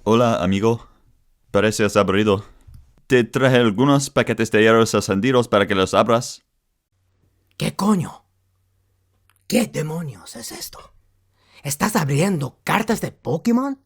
Hola, amigo. Pareces aburrido. Te traje algunos paquetes de hierros ascendidos para que los abras. ¿Qué coño? ¿Qué demonios es esto? ¿Estás abriendo cartas de Pokémon?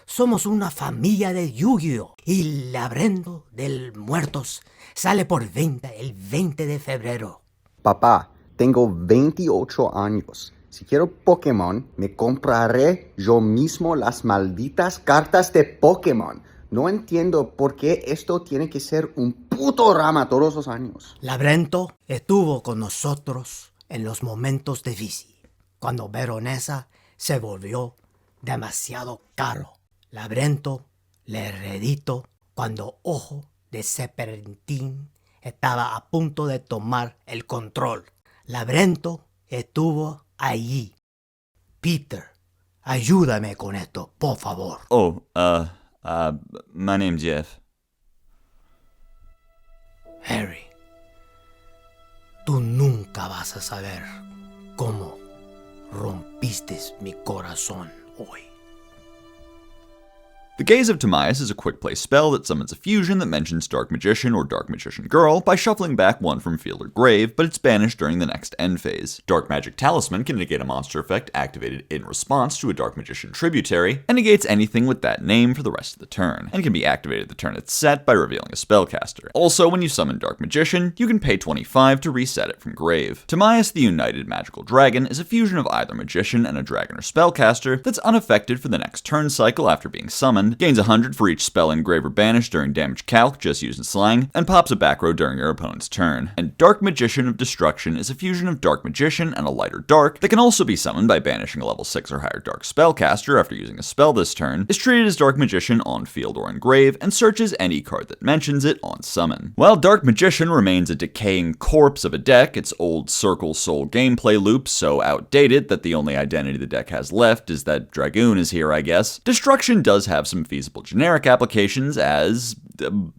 Somos una familia de Yu-Gi-Oh! Y el Laberinto del Muertos sale por venta el 20 de febrero. Papá, tengo 28 años. Si quiero Pokémon, me compraré yo mismo las malditas cartas de Pokémon. No entiendo por qué esto tiene que ser un puto rama todos los años. Laberinto estuvo con nosotros en los momentos difíciles, cuando Veronesa se volvió demasiado caro. Laberinto le reeditó cuando Ojo de Serpentín estaba a punto de tomar el control. Laberinto estuvo allí. Peter, ayúdame con esto, por favor. My name's Jeff. Harry, tú nunca vas a saber cómo rompiste mi corazón hoy. The Gaze of Timaeus is a quick play spell that summons a fusion that mentions Dark Magician or Dark Magician Girl by shuffling back one from field or grave, but it's banished during the next end phase. Dark Magic Talisman can negate a monster effect activated in response to a Dark Magician tributary, and negates anything with that name for the rest of the turn, and can be activated the turn it's set by revealing a spellcaster. Also, when you summon Dark Magician, you can pay 25 to reset it from grave. Timaeus the United Magical Dragon is a fusion of either Magician and a Dragon or Spellcaster that's unaffected for the next turn cycle after being summoned, gains 100 for each spell engraved or banished during damage calc, just using slang, and pops a back row during your opponent's turn. And Dark Magician of Destruction is a fusion of Dark Magician and a lighter Dark that can also be summoned by banishing a level 6 or higher Dark Spellcaster after using a spell this turn, is treated as Dark Magician on field or engrave, and searches any card that mentions it on summon. While Dark Magician remains a decaying corpse of a deck, its old Circle Soul gameplay loop so outdated that the only identity the deck has left is that Dragoon is here, I guess, Destruction does have some feasible generic applications as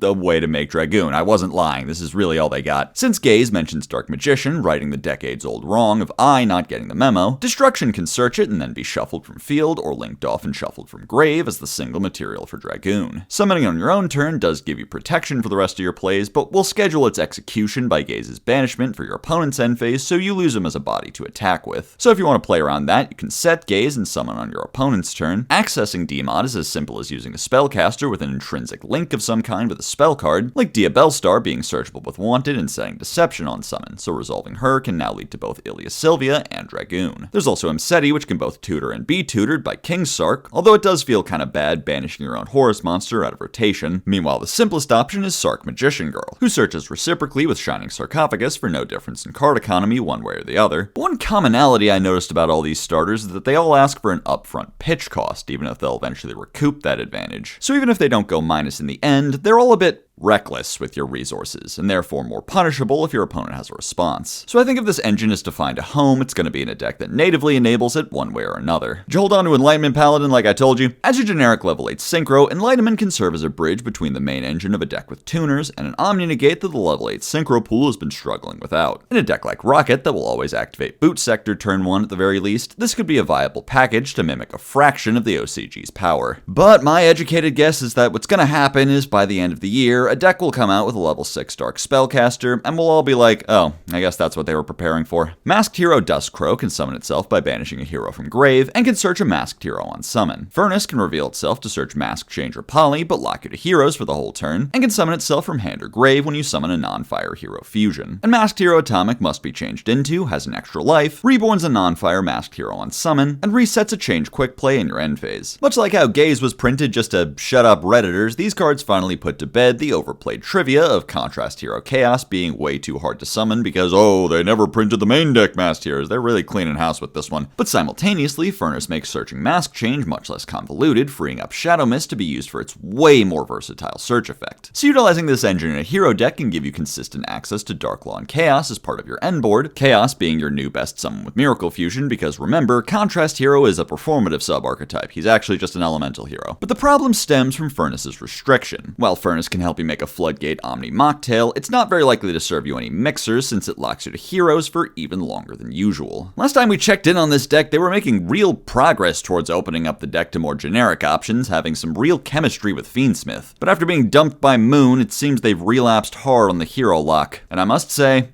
a way to make Dragoon. I wasn't lying, this is really all they got. Since Gaze mentions Dark Magician, righting the decades-old wrong of I not getting the memo, Destruction can search it and then be shuffled from field or linked off and shuffled from grave as the single material for Dragoon. Summoning on your own turn does give you protection for the rest of your plays, but will schedule its execution by Gaze's banishment for your opponent's end phase, so you lose him as a body to attack with. So if you want to play around that, you can set Gaze and summon on your opponent's turn. Accessing Demod is as simple as using a spellcaster with an intrinsic link of some kind with a spell card, like Diabellstar being searchable with Wanted and setting Deception on summon, so resolving her can now lead to both Ilia Sylvia and Dragoon. There's also Mseti, which can both tutor and be tutored by King Sark, although it does feel kinda bad banishing your own Horus monster out of rotation. Meanwhile, the simplest option is Sark Magician Girl, who searches reciprocally with Shining Sarcophagus for no difference in card economy one way or the other. But one commonality I noticed about all these starters is that they all ask for an upfront pitch cost, even if they'll eventually recoup that advantage. So even if they don't go minus in the end, they're all a bit reckless with your resources, and therefore more punishable if your opponent has a response. So I think if this engine is to find a home, it's going to be in a deck that natively enables it one way or another. You hold on to Enlightenment Paladin like I told you. As your generic level 8 synchro, Enlightenment can serve as a bridge between the main engine of a deck with tuners and an Omni-Negate that the level 8 synchro pool has been struggling without. In a deck like Rocket that will always activate Boot Sector turn 1 at the very least, this could be a viable package to mimic a fraction of the OCG's power. But my educated guess is that what's going to happen is by the end of the year, a deck will come out with a level 6 Dark Spellcaster, and we'll all be like, oh, I guess that's what they were preparing for. Masked Hero Duskaror can summon itself by banishing a hero from grave, and can search a Masked Hero on summon. Furnace can reveal itself to search Mask, Change, or Poly, but lock you to heroes for the whole turn, and can summon itself from hand or grave when you summon a non-fire hero fusion. And Masked Hero Atomic must be changed into, has an extra life, reborns a non-fire Masked Hero on summon, and resets a change quick play in your end phase. Much like how Gaze was printed just to shut up Redditors, these cards finally put to bed the overplayed trivia of Contrast Hero Chaos being way too hard to summon because, oh, they never printed the main deck Masked Heroes. They're really cleaning house with this one. But simultaneously, Furnace makes searching Mask Change much less convoluted, freeing up Shadow Mist to be used for its way more versatile search effect. So utilizing this engine in a hero deck can give you consistent access to Dark Law and Chaos as part of your end board, Chaos being your new best summon with Miracle Fusion because remember, Contrast Hero is a performative sub-archetype. He's actually just an elemental hero. But the problem stems from Furnace's restriction. While Furnace can help you make a Floodgate Omni Mocktail, it's not very likely to serve you any mixers since it locks you to heroes for even longer than usual. Last time we checked in on this deck, they were making real progress towards opening up the deck to more generic options, having some real chemistry with Fiendsmith. But after being dumped by Moon, it seems they've relapsed hard on the hero lock. And I must say,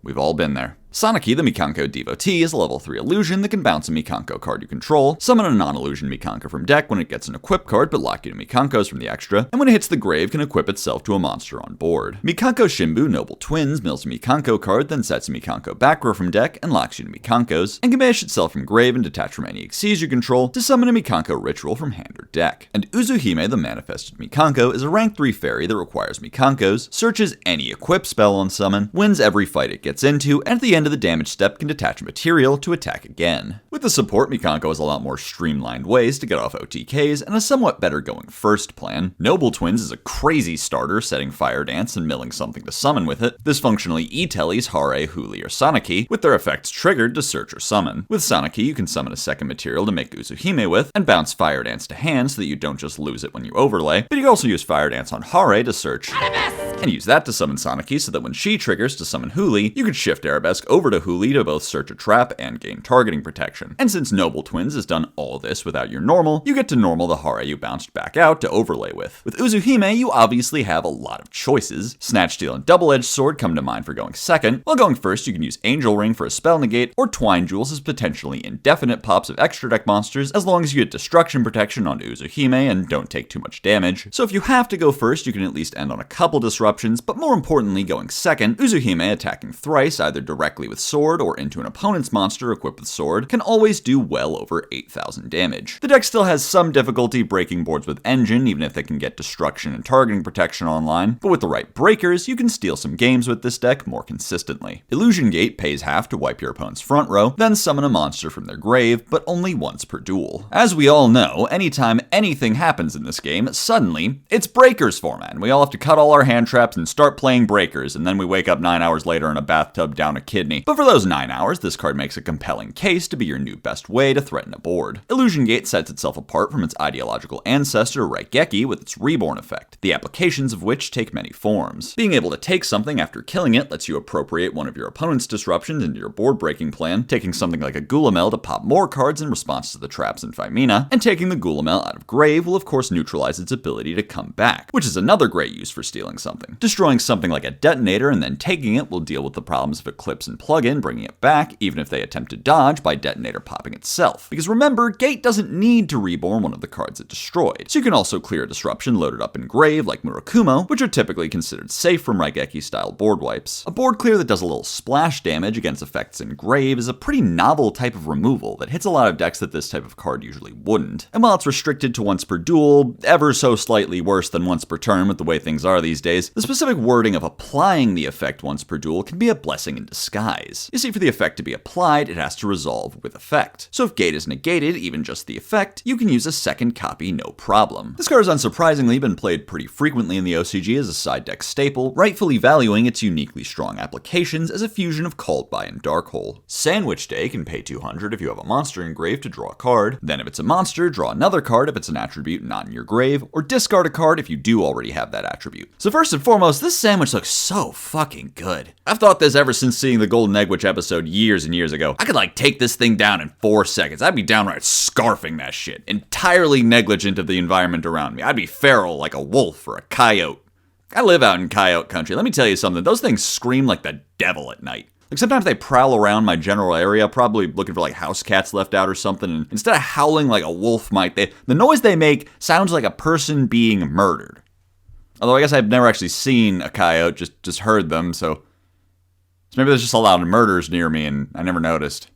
we've all been there. Soniki, the Mikanko devotee, is a level 3 illusion that can bounce a Mikanko card you control, summon a non-illusion Mikanko from deck when it gets an equip card but lock you to Mikankos from the extra, and when it hits the grave can equip itself to a monster on board. Mikanko Shimbu Noble Twins mills a Mikanko card, then sets a Mikanko back row from deck and locks you to Mikankos, and can banish itself from grave and detach from any Xyz you control to summon a Mikanko ritual from hand or deck. And Uzuhime, the manifested Mikanko, is a rank 3 fairy that requires Mikankos, searches any equip spell on summon, wins every fight it gets into, and at the end of the damage step can detach material to attack again. With the support, Mikanko has a lot more streamlined ways to get off OTKs and a somewhat better going first plan. Noble Twins is a crazy starter, setting Fire Dance and milling something to summon with it. This functionally e-tellies Hare, Huli, or Soniki, with their effects triggered to search or summon. With Soniki, you can summon a second material to make Uzuhime with, and bounce Fire Dance to hand so that you don't just lose it when you overlay, but you can also use Fire Dance on Hare to search, and use that to summon Soniki so that when she triggers to summon Huli, you can shift Arabesque over to Huli to both search a trap and gain targeting protection. And since Noble Twins has done all this without your normal, you get to normal the Hare you bounced back out to overlay with. With Uzuhime, you obviously have a lot of choices. Snatch Steal and Double-Edged Sword come to mind for going second. While going first, you can use Angel Ring for a spell negate, or Twine Jewels as potentially indefinite pops of extra deck monsters as long as you get destruction protection on Uzuhime and don't take too much damage. So if you have to go first, you can at least end on a couple disruptions, but more importantly, going second, Uzuhime attacking thrice either directly with sword or into an opponent's monster equipped with sword can always do well over 8,000 damage. The deck still has some difficulty breaking boards with Engine, even if they can get destruction and targeting protection online, but with the right breakers, you can steal some games with this deck more consistently. Illusion Gate pays half to wipe your opponent's front row, then summon a monster from their grave, but only once per duel. As we all know, anytime anything happens in this game, suddenly, it's Breakers format, and we all have to cut all our hand traps and start playing Breakers, and then we wake up 9 hours later in a bathtub down a kidney. But for those 9 hours, this card makes a compelling case to be your new best way to threaten a board. Illusion Gate sets itself apart from its ideological ancestor Raigeki with its Reborn effect, the applications of which take many forms. Being able to take something after killing it lets you appropriate one of your opponent's disruptions into your board breaking plan, taking something like a Gulamel to pop more cards in response to the traps in Femina, and taking the Gulamel out of grave will of course neutralize its ability to come back, which is another great use for stealing something. Destroying something like a detonator and then taking it will deal with the problems of Eclipse and Plugin bringing it back, even if they attempt to dodge by detonator popping itself. Because remember, Gate doesn't need to reborn one of the cards it destroyed, so you can also clear a disruption loaded up in grave like Murakumo, which are typically considered safe from Raigeki-style board wipes. A board clear that does a little splash damage against effects in grave is a pretty novel type of removal that hits a lot of decks that this type of card usually wouldn't. And while it's restricted to once per duel, ever so slightly worse than once per turn with the way things are these days, the specific wording of applying the effect once per duel can be a blessing in disguise. You see, for the effect to be applied, it has to resolve with effect. So if Gate is negated, even just the effect, you can use a second copy no problem. This card has unsurprisingly been played pretty frequently in the OCG as a side deck staple, rightfully valuing its uniquely strong applications as a fusion of Called By and Darkhole. Sandwich Day can pay 200 if you have a monster in grave to draw a card, then if it's a monster, draw another card if it's an attribute not in your grave, or discard a card if you do already have that attribute. So first and foremost, this sandwich looks so fucking good. I've thought this ever since seeing the Golden Egg Witch episode years and years ago. I could take this thing down in 4 seconds. I'd be downright scarfing that shit, entirely negligent of the environment around me. I'd be feral like a wolf or a coyote. I live out in coyote country. Let me tell you something. Those things scream like the devil at night. Sometimes they prowl around my general area, probably looking for house cats left out or something, and instead of howling like a wolf might, the noise they make sounds like a person being murdered. Although I guess I've never actually seen a coyote, just heard them, so maybe there's just a lot of murders near me and I never noticed.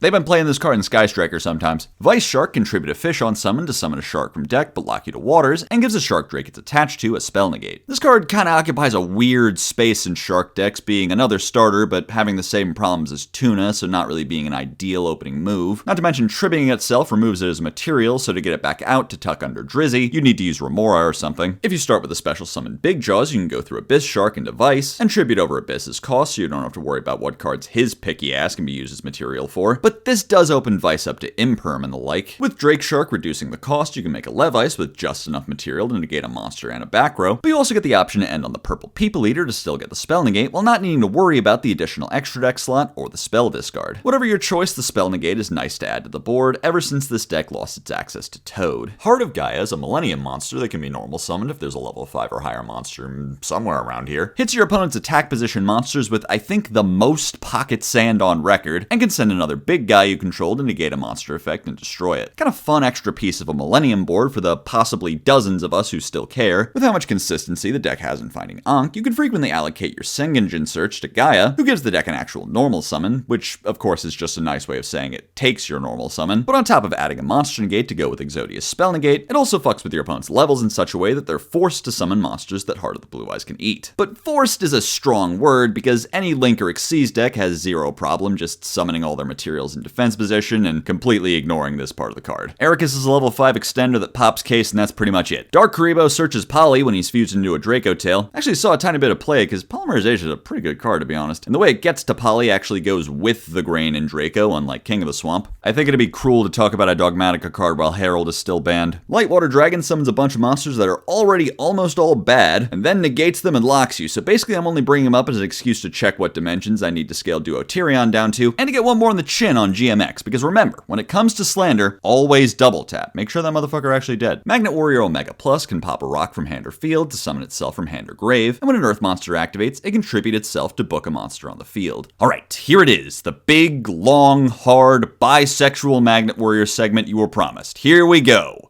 They've been playing this card in Sky Striker sometimes. Vice Shark contribute a fish on summon to summon a shark from deck but lock you to waters, and gives a shark drake it's attached to a spell negate. This card kinda occupies a weird space in shark decks, being another starter but having the same problems as Tuna, so not really being an ideal opening move. Not to mention tripping itself removes it as material, so to get it back out to tuck under Drizzy, you need to use Remora or something. If you start with a special summon Big Jaws, you can go through Abyss Shark into Vice, and tribute over Abyss's cost so you don't have to worry about what cards his picky ass can be used as material for. But but this does open Vice up to Imperm and the like. With Drake Shark reducing the cost, you can make a Levice with just enough material to negate a monster and a back row, but you also get the option to end on the purple People Eater to still get the spell negate while not needing to worry about the additional extra deck slot or the spell discard. Whatever your choice, the spell negate is nice to add to the board ever since this deck lost its access to Toad. Heart of Gaia is a Millennium monster that can be normal summoned if there's a level 5 or higher monster somewhere around here. Hits your opponent's attack position monsters with, I think, the most pocket sand on record, and can send another big guy you control to negate a monster effect and destroy it. Kind of fun extra piece of a Millennium board for the possibly dozens of us who still care. With how much consistency the deck has in finding Ankh, you can frequently allocate your Sengenjin search to Gaia, who gives the deck an actual normal summon, which of course is just a nice way of saying it takes your normal summon, but on top of adding a monster negate to go with Exodia's spell negate, it also fucks with your opponent's levels in such a way that they're forced to summon monsters that Heart of the Blue Eyes can eat. But forced is a strong word because any Link or Xyz deck has zero problem just summoning all their materials in defense position and completely ignoring this part of the card. Ericus is a level 5 extender that pops case, and that's pretty much it. Dark Karibo searches Poly when he's fused into a Draco Tail. Actually saw a tiny bit of play because Polymerization is a pretty good card to be honest, and the way it gets to Poly actually goes with the Grain and Draco, unlike King of the Swamp. I think it'd be cruel to talk about a Dogmatica card while Herald is still banned. Lightwater Dragon summons a bunch of monsters that are already almost all bad, and then negates them and locks you, so basically I'm only bringing them up as an excuse to check what dimensions I need to scale Duo Tyrion down to, and to get one more on the chin on GMX, because remember, when it comes to Slander, always double tap. Make sure that motherfucker actually dead. Magnet Warrior Omega Plus can pop a rock from hand or field to summon itself from hand or grave, and when an Earth monster activates, it can tribute itself to book a monster on the field. Alright, here it is, the big, long, hard, bisexual Magnet Warrior segment you were promised. Here we go.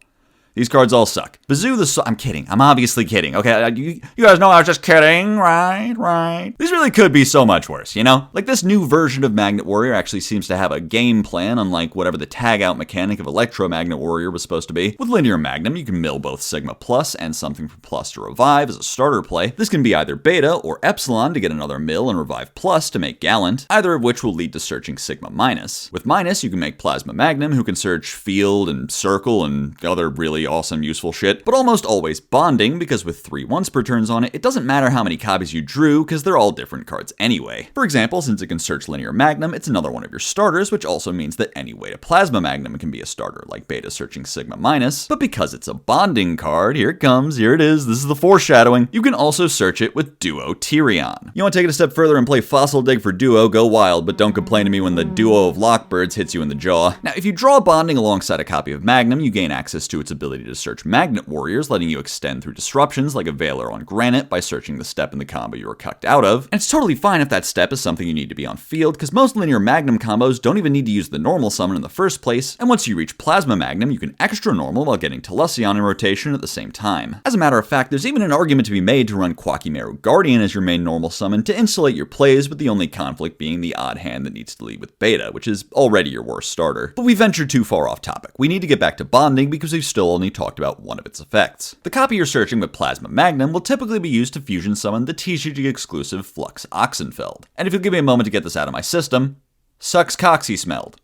These cards all suck. Bazoo the I'm kidding. I'm obviously kidding. Okay, you guys know I was just kidding, right? These really could be so much worse, you know? Like, this new version of Magnet Warrior actually seems to have a game plan, unlike whatever the tag-out mechanic of Electromagnet Warrior was supposed to be. With Linear Magnum, you can mill both Sigma Plus and something from Plus to revive as a starter play. This can be either Beta or Epsilon to get another mill and Revive Plus to make Gallant, either of which will lead to searching Sigma Minus. With Minus, you can make Plasma Magnum, who can search Field and Circle and other really awesome useful shit, but almost always bonding, because with 3 once per turns on it, it doesn't matter how many copies you drew, because they're all different cards anyway. For example, since it can search Linear Magnum, it's another one of your starters, which also means that any way to Plasma Magnum can be a starter, like Beta searching Sigma Minus, but because it's a bonding card, here it is, this is the foreshadowing, you can also search it with Duo Tyrion. You want to take it a step further and play Fossil Dig for Duo, go wild, but don't complain to me when the Duo of Lockbirds hits you in the jaw. Now, if you draw bonding alongside a copy of Magnum, you gain access to its ability to search Magnet Warriors, letting you extend through disruptions like a Veiler on Granite by searching the step in the combo you were cucked out of. And it's totally fine if that step is something you need to be on field, because most Linear Magnum combos don't even need to use the normal summon in the first place, and once you reach Plasma Magnum, you can extra normal while getting Telesion in rotation at the same time. As a matter of fact, there's even an argument to be made to run Quakimeru Guardian as your main normal summon to insulate your plays, with the only conflict being the odd hand that needs to lead with Beta, which is already your worst starter. But we ventured too far off topic. We need to get back to bonding because we've still only talked about one of its effects. The copy you're searching with Plasma Magnum will typically be used to fusion summon the TCG exclusive Flux Oxenfeld. And if you'll give me a moment to get this out of my system, sucks cocks he smelled.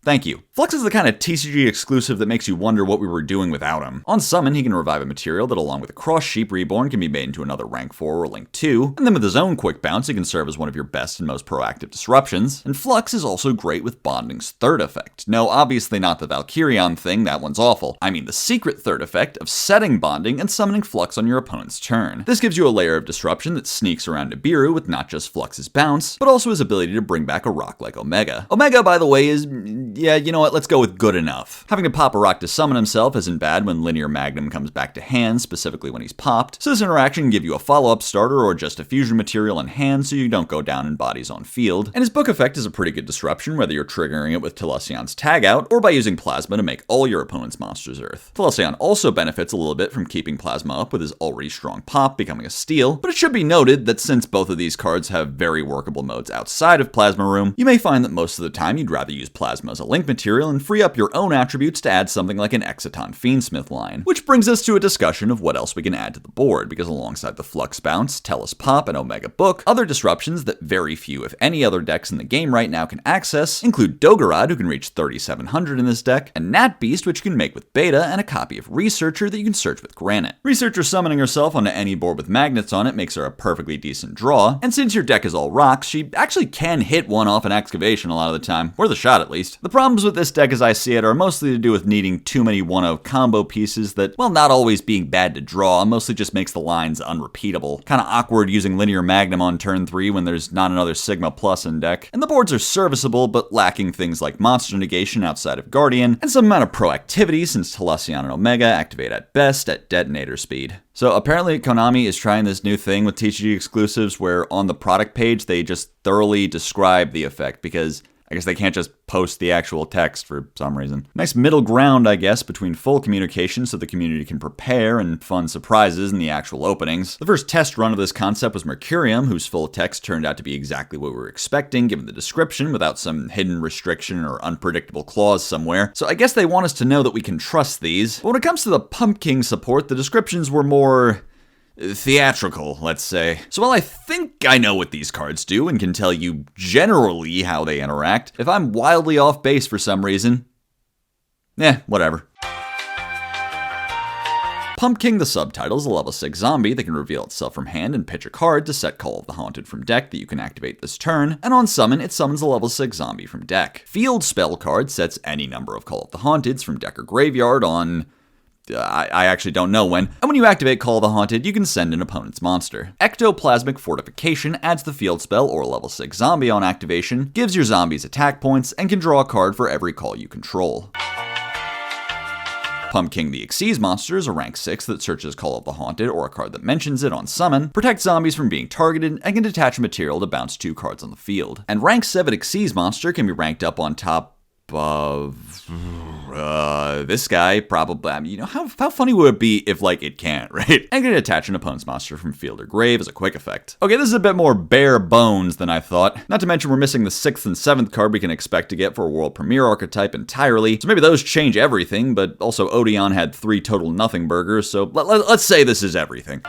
Thank you. Flux is the kind of TCG exclusive that makes you wonder what we were doing without him. On summon, he can revive a material that, along with a Cross Sheep Reborn, can be made into another rank 4 or link 2, and then with his own quick bounce, he can serve as one of your best and most proactive disruptions. And Flux is also great with Bonding's third effect. No, obviously not the Valkyrion thing, that one's awful. I mean the secret third effect of setting Bonding and summoning Flux on your opponent's turn. This gives you a layer of disruption that sneaks around Nibiru with not just Flux's bounce, but also his ability to bring back a rock like Omega. Omega, by the way, is, yeah, you know what, let's go with good enough. Having to pop a rock to summon himself isn't bad when Linear Magnum comes back to hand, specifically when he's popped, so this interaction can give you a follow-up starter or just a fusion material in hand so you don't go down in bodies on field. And his book effect is a pretty good disruption, whether you're triggering it with Telesion's tag out or by using Plasma to make all your opponent's monsters Earth. Telesion also benefits a little bit from keeping Plasma up with his already strong pop becoming a steal, but it should be noted that since both of these cards have very workable modes outside of Plasma Room, you may find that most of the time you'd rather use Plasma as a link material and free up your own attributes to add something like an Exciton Fiendsmith line. Which brings us to a discussion of what else we can add to the board, because alongside the Flux Bounce, Tellus Pop, and Omega Book, other disruptions that very few, if any, other decks in the game right now can access include Dogorad, who can reach 3,700 in this deck, and Nat Beast, which you can make with Beta, and a copy of Researcher that you can search with Granite. Researcher summoning herself onto any board with magnets on it makes her a perfectly decent draw, and since your deck is all rocks, she actually can hit one off an excavation a lot of the time, worth a shot at least. The problems with this deck as I see it are mostly to do with needing too many 1-0 combo pieces that, well, not always being bad to draw, mostly just makes the lines unrepeatable. Kinda awkward using Linear Magnum on turn 3 when there's not another Sigma Plus in deck. And the boards are serviceable, but lacking things like monster negation outside of Guardian, and some amount of proactivity since Telesion and Omega activate at best at detonator speed. So apparently Konami is trying this new thing with TCG exclusives where on the product page they just thoroughly describe the effect, because I guess they can't just post the actual text for some reason. Nice middle ground, I guess, between full communication so the community can prepare and fun surprises in the actual openings. The first test run of this concept was Mercurium, whose full text turned out to be exactly what we were expecting given the description without some hidden restriction or unpredictable clause somewhere. So I guess they want us to know that we can trust these. But when it comes to the Pump King support, the descriptions were more theatrical, let's say. So while I think I know what these cards do and can tell you generally how they interact, if I'm wildly off base for some reason, whatever. Pump King, the subtitle, is a level 6 zombie that can reveal itself from hand and pitch a card to set Call of the Haunted from deck that you can activate this turn, and on summon, it summons a level 6 zombie from deck. Field spell card sets any number of Call of the Haunteds from deck or graveyard on I actually don't know when. And when you activate Call of the Haunted, you can send an opponent's monster. Ectoplasmic Fortification adds the field spell or level 6 zombie on activation, gives your zombies attack points, and can draw a card for every call you control. Pump King the Xyz monster is a rank 6 that searches Call of the Haunted or a card that mentions it on summon, protects zombies from being targeted, and can detach material to bounce 2 cards on the field. And rank 7 Xyz monster can be ranked up on top of this guy, probably. I mean, you know, how funny would it be if, like, it can't, right? And can attach an opponent's monster from field or grave as a quick effect. Okay, this is a bit more bare bones than I thought. Not to mention we're missing the 6th and 7th card we can expect to get for a World Premiere archetype entirely, so maybe those change everything, but also Odeon had 3 total nothing burgers, so let's say this is everything.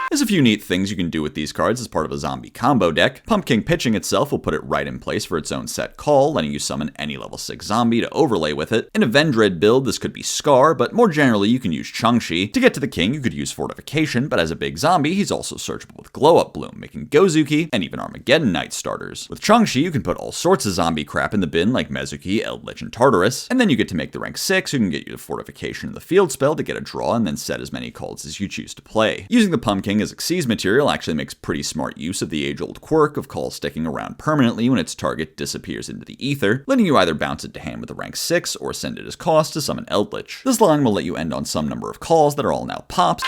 There's a few neat things you can do with these cards as part of a zombie combo deck. Pump King pitching itself will put it right in place for its own set call, letting you summon any level 6 zombie to overlay with it. In a Vendread build, this could be Scar, but more generally you can use Changshi. To get to the king, you could use Fortification, but as a big zombie, he's also searchable with Glow Up Bloom, making Gozuki and even Armageddon Knight starters. With Changshi, you can put all sorts of zombie crap in the bin like Mezuki, Eldritch, and Tartarus, and then you get to make the rank 6 who can get you the Fortification and the field spell to get a draw and then set as many calls as you choose to play. Using the Pump King as Xyz material actually makes pretty smart use of the age-old quirk of calls sticking around permanently when its target disappears into the ether, letting you either bounce it to hand with a rank 6 or send it as cost to summon Eldritch. This line will let you end on some number of calls that are all now pops,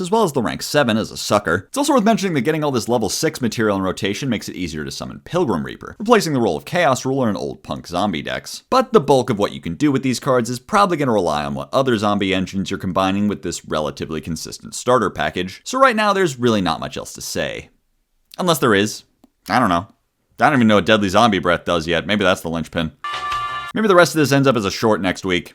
as well as the rank 7 as a sucker. It's also worth mentioning that getting all this level 6 material in rotation makes it easier to summon Pilgrim Reaper, replacing the role of Chaos Ruler in old punk zombie decks. But the bulk of what you can do with these cards is probably going to rely on what other zombie engines you're combining with this relatively consistent starter package, so right now there's really not much else to say. Unless there is. I don't know. I don't even know what Deadly Zombie Breath does yet. Maybe that's the linchpin. Maybe the rest of this ends up as a short next week.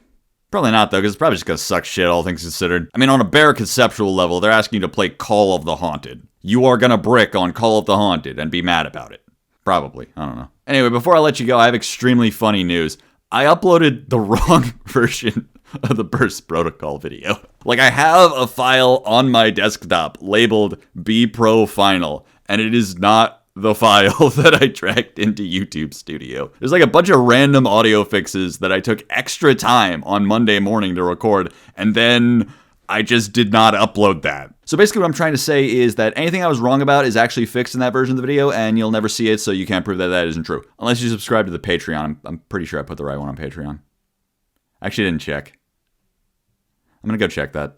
Probably not, though, because it's probably just gonna suck shit, all things considered. I mean, on a bare conceptual level, they're asking you to play Call of the Haunted. You are gonna brick on Call of the Haunted and be mad about it. Probably. I don't know. Anyway, before I let you go, I have extremely funny news. I uploaded the wrong version of the Burst Protocol video. Like, I have a file on my desktop labeled B Pro Final, and it is not the file that I tracked into YouTube Studio. There's like a bunch of random audio fixes that I took extra time on Monday morning to record, and then I just did not upload that. So basically what I'm trying to say is that anything I was wrong about is actually fixed in that version of the video, and you'll never see it, so you can't prove that that isn't true. Unless you subscribe to the Patreon. I'm pretty sure I put the right one on Patreon. I actually didn't check. I'm gonna go check that.